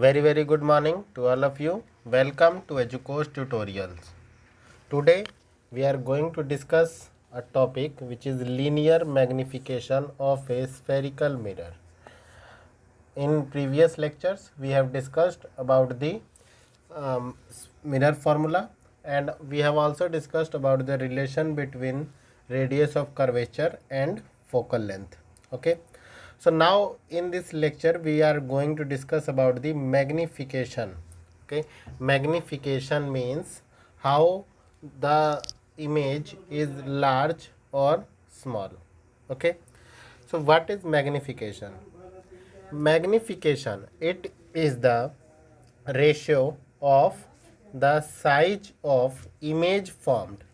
Very good morning to all of you. Welcome to EduCourse Tutorials. Today we are going to discuss a topic which is linear magnification of a spherical mirror. In previous lectures we have discussed about the mirror formula, and we have also discussed about the relation between radius of curvature and focal length. Okay, so now in this lecture we are going to discuss about the magnification. Okay, magnification means how the image is large or small. Okay, so what is magnification? Magnification, it is the ratio of the size of image formed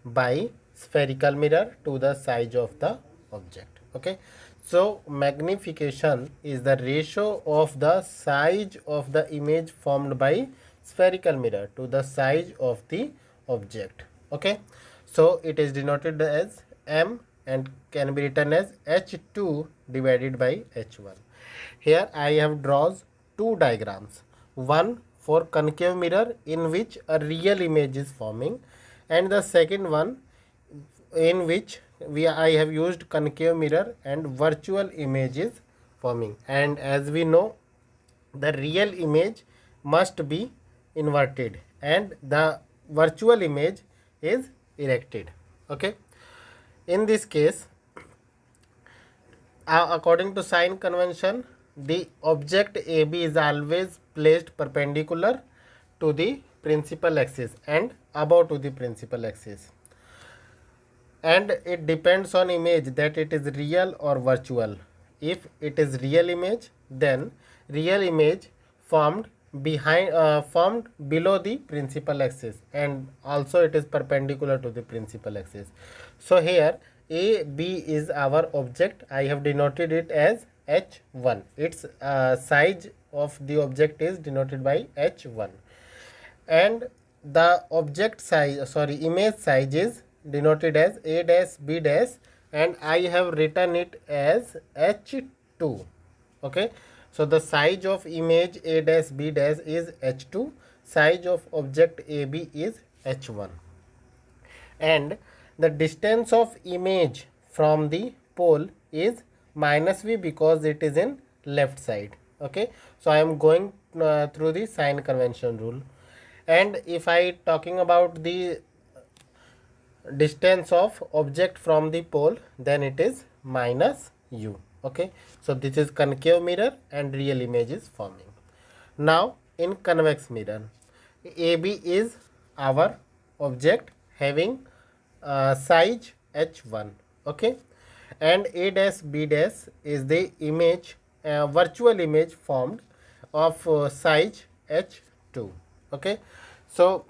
by spherical mirror to the size of the object. Okay, so magnification is the ratio of the size of the image formed by spherical mirror to the size of the object. Okay, so it is denoted as m and can be written as h2 divided by h1. Here I have drawn two diagrams, one for concave mirror in which a real image is forming, and the second one in which I have used concave mirror and virtual image is forming. And as we know, the real image must be inverted and the virtual image is erected. Okay, in this case, according to sign convention, the object AB is always placed perpendicular to the principal axis and above to the principal axis, and it depends on image that it is real or virtual. If it is real image, then real image formed formed below the principal axis, and also it is perpendicular to the principal axis. So here AB is our object. I have denoted it as h1. Its size of the object is denoted by h1, and the object size, image size is denoted as a dash b dash, and I have written it as h2. Okay, so the size of image a dash b dash is h2, size of object AB is h1, and the distance of image from the pole is minus v because it is in left side. Okay, so I am going through the sign convention rule, and if I talking about the distance of object from the pole, then it is minus u. Okay, so this is concave mirror and real image is forming. Now in convex mirror, AB is our object having size h1. Okay, and a dash b dash is the image, virtual image formed of size h2. Okay, so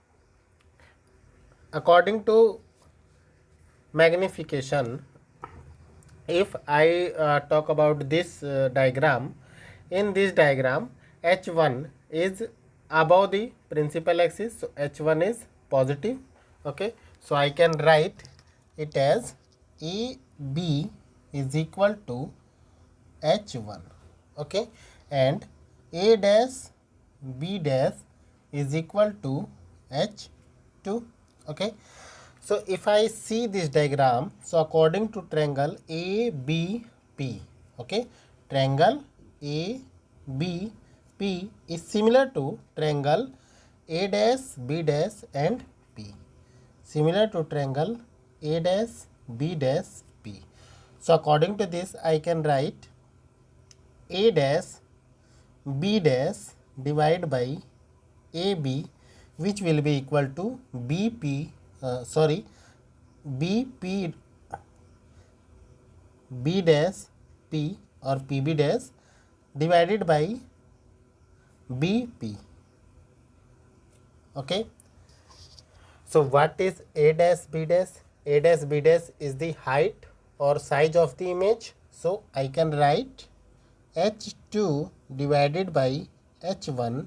according to magnification, if I talk about this diagram, in this diagram h1 is above the principal axis, so h1 is positive. Okay, so I can write it as AB is equal to h1. Okay, and a dash b dash is equal to h2. Okay, so if I see this diagram, so according to triangle ABP, okay, triangle ABP is similar to triangle A dash B dash and P, similar to triangle A dash B dash P. So according to this, I can write A dash B dash divided by AB, which will be equal to BP BP B dash P or PB dash divided by BP. Okay, so what is A dash B dash? A dash B dash is the height or size of the image, so I can write h2 divided by h1,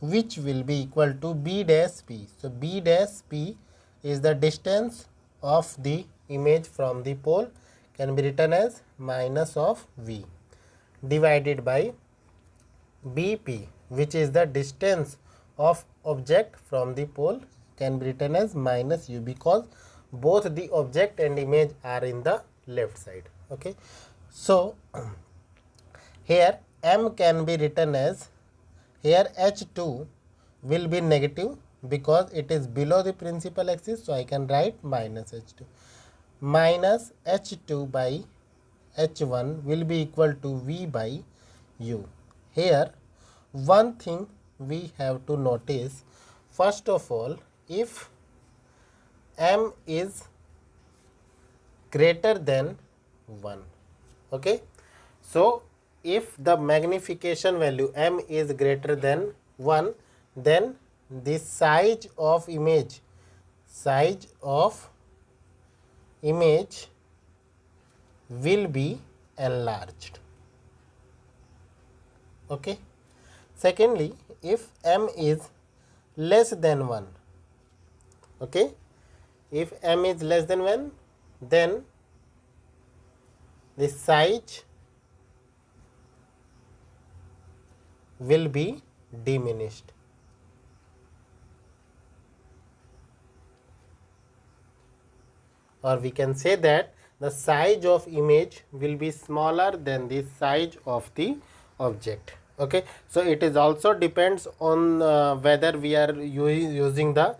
which will be equal to B dash P. So B dash P is the distance of the image from the pole, can be written as minus of v, divided by BP, which is the distance of object from the pole, can be written as minus u, because both the object and image are in the left side. Okay, so here m can be written as, here h2 will be negative because it is below the principal axis, so I can write minus h2. Minus h2 by h1 will be equal to v by u. Here one thing we have to notice, first of all, if m is greater than 1, okay, so if the magnification value m is greater than 1, then the size of image will be enlarged. Okay. Secondly, if m is less than 1, okay, if m is less than 1, then the size will be diminished. Or we can say that the size of image will be smaller than the size of the object. Okay, so it is also depends on whether we are using the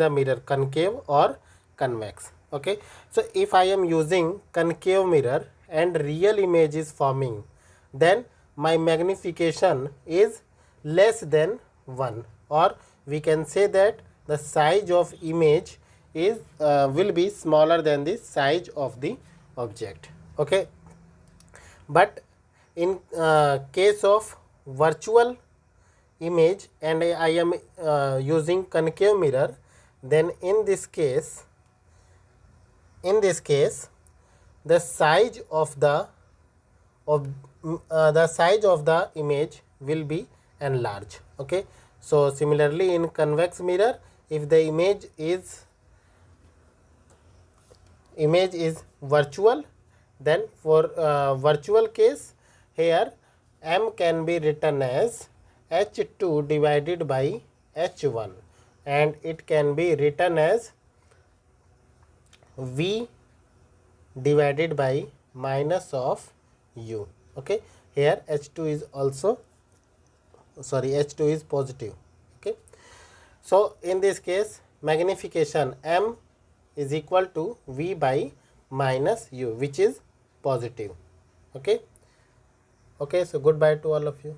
mirror concave or convex. Okay, so if I am using concave mirror and real image is forming, then my magnification is less than 1, or we can say that the size of image is will be smaller than the size of the object. Okay, but in case of virtual image and I am using concave mirror, then in this case the size of the image will be enlarged. Okay, so similarly in convex mirror, if the image is virtual, then for virtual case, here m can be written as h2 divided by h1, and it can be written as v divided by minus of u. Okay, here h2 is positive. Okay, so in this case magnification m is equal to v by minus u, which is positive. Okay, so goodbye to all of you.